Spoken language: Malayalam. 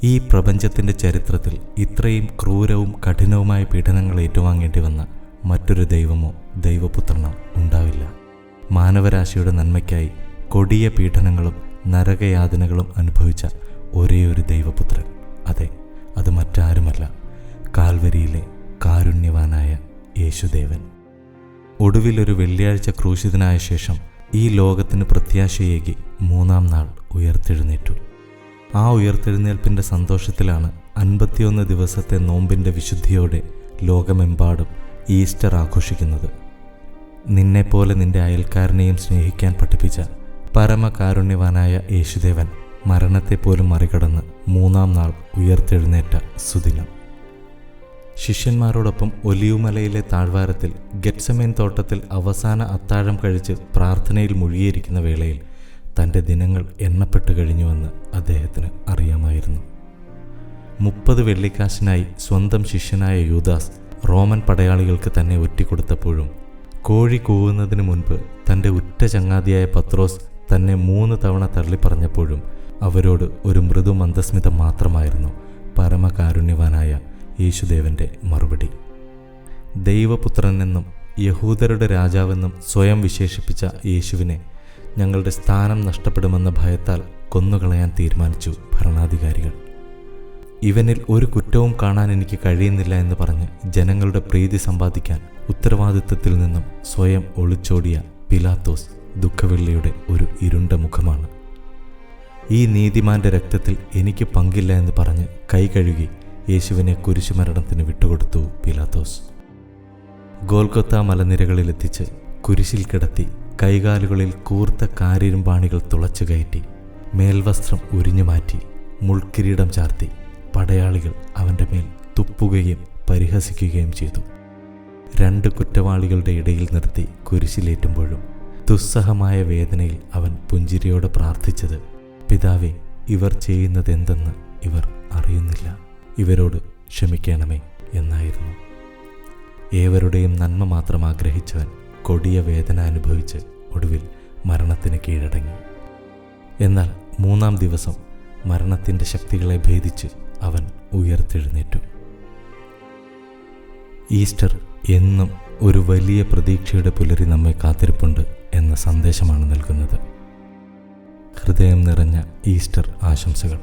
ഈ പ്രപഞ്ചത്തിൻ്റെ ചരിത്രത്തിൽ ഇത്രയും ക്രൂരവും കഠിനവുമായ പീഡനങ്ങൾ ഏറ്റുവാങ്ങേണ്ടി വന്ന മറ്റൊരു ദൈവമോ ദൈവപുത്രനോ ഉണ്ടാവില്ല. മാനവരാശിയുടെ നന്മയ്ക്കായി കൊടിയ പീഡനങ്ങളും നരകയാതനകളും അനുഭവിച്ച ഒരേയൊരു ദൈവപുത്രൻ, അതെ, അത് മറ്റാരുമല്ല, കാൽവരിയിലെ കാരുണ്യവാനായ യേശുദേവൻ. ഒടുവിലൊരു വെള്ളിയാഴ്ച ക്രൂശിതനായ ശേഷം ഈ ലോകത്തിന് പ്രത്യാശയേകി 3-ാം നാൾ ഉയർത്തെഴുന്നേറ്റു. ആ ഉയർത്തെഴുന്നേൽപ്പിൻ്റെ സന്തോഷത്തിലാണ് 51 ദിവസത്തെ നോമ്പിൻ്റെ വിശുദ്ധിയോടെ ലോകമെമ്പാടും ഈസ്റ്റർ ആഘോഷിക്കുന്നത്. നിന്നെപ്പോലെ നിന്റെ അയൽക്കാരനെയും സ്നേഹിക്കാൻ പഠിപ്പിച്ച പരമകാരുണ്യവാനായ യേശുദേവൻ മരണത്തെപ്പോലും മറികടന്ന് 3-ാം നാൾ ഉയർത്തെഴുന്നേറ്റ സുദിനം. ശിഷ്യന്മാരോടൊപ്പം ഒലിവുമലയിലെ താഴ്വാരത്തിൽ ഗെത്സമേൻ തോട്ടത്തിൽ അവസാന അത്താഴം കഴിച്ച് പ്രാർത്ഥനയിൽ മുഴുകിയിരിക്കുന്ന വേളയിൽ തൻ്റെ ദിനങ്ങൾ എണ്ണപ്പെട്ടു കഴിഞ്ഞുവെന്ന് അദ്ദേഹത്തിന് അറിയാമായിരുന്നു. 30 വെള്ളിക്കാശിനായി സ്വന്തം ശിഷ്യനായ യൂദാസ് റോമൻ പടയാളികൾക്ക് തന്നെ ഒറ്റിക്കൊടുത്തപ്പോഴും, കോഴി കൂവുന്നതിന് മുൻപ് തൻ്റെ ഉറ്റ ചങ്ങാതിയായ പത്രോസ് തന്നെ 3 തവണ തള്ളിപ്പറഞ്ഞപ്പോഴും അവരോട് ഒരു മൃദു മന്ദസ്മിതം മാത്രമായിരുന്നു പരമകാരുണ്യവാനായ യേശുദേവൻ്റെ മറുപടി. ദൈവപുത്രനെന്നും യഹൂദരുടെ രാജാവെന്നും സ്വയം വിശേഷിപ്പിച്ച യേശുവിനെ ഞങ്ങളുടെ സ്ഥാനം നഷ്ടപ്പെടുമെന്ന ഭയത്താൽ കൊന്നുകളയാൻ തീരുമാനിച്ചു ഭരണാധികാരികൾ. ഇവനിൽ ഒരു കുറ്റവും കാണാൻ എനിക്ക് കഴിയുന്നില്ല എന്ന് പറഞ്ഞ് ജനങ്ങളുടെ പ്രീതി സമ്പാദിക്കാൻ ഉത്തരവാദിത്വത്തിൽ നിന്നും സ്വയം ഒളിച്ചോടിയ പിലാത്തോസ് ദുഃഖവെള്ളിയുടെ ഒരു ഇരുണ്ട മുഖമാണ്. ഈ നീതിമാന്റെ രക്തത്തിൽ എനിക്ക് പങ്കില്ല എന്ന് പറഞ്ഞ് കൈ കഴുകി യേശുവിനെ കുരിശുമരണത്തിന് വിട്ടുകൊടുത്തു പിലാത്തോസ്. ഗോൽഗൊത്ത മലനിരകളിലെത്തിച്ച് കുരിശിൽ കിടത്തി കൈകാലുകളിൽ കൂർത്ത കാരിരുമ്പാണികൾ തുളച്ചു കയറ്റി മേൽവസ്ത്രം ഉരിഞ്ഞു മാറ്റി മുൾക്കിരീടം ചാർത്തി പടയാളികൾ അവൻ്റെ മേൽ തുപ്പുകയും പരിഹസിക്കുകയും ചെയ്തു. 2 കുറ്റവാളികളുടെ ഇടയിൽ നിർത്തി കുരിശിലേറ്റുമ്പോഴും ദുസ്സഹമായ വേദനയിൽ അവൻ പുഞ്ചിരിയോടെ പ്രാർത്ഥിച്ചത്, പിതാവേ, ഇവർ ചെയ്യുന്നതെന്തെന്ന് ഇവർ അറിയുന്നില്ല, ഇവരോട് ക്ഷമിക്കണമേ എന്നായിരുന്നു. ഏവരുടെയും നന്മ മാത്രം ആഗ്രഹിച്ചവൻ കൊടിയ വേദന അനുഭവിച്ച് ഒടുവിൽ മരണത്തിന് കീഴടങ്ങി. എന്നാൽ 3-ാം ദിവസം മരണത്തിൻ്റെ ശക്തികളെ ഭേദിച്ച് അവൻ ഉയർത്തെഴുന്നേറ്റു. ഈസ്റ്റർ എന്നും ഒരു വലിയ പ്രതീക്ഷയുടെ പുലരി നമ്മെ കാത്തിരിപ്പുണ്ട് എന്ന സന്ദേശമാണ് നൽകുന്നത്. ഹൃദയം നിറഞ്ഞ ഈസ്റ്റർ ആശംസകൾ.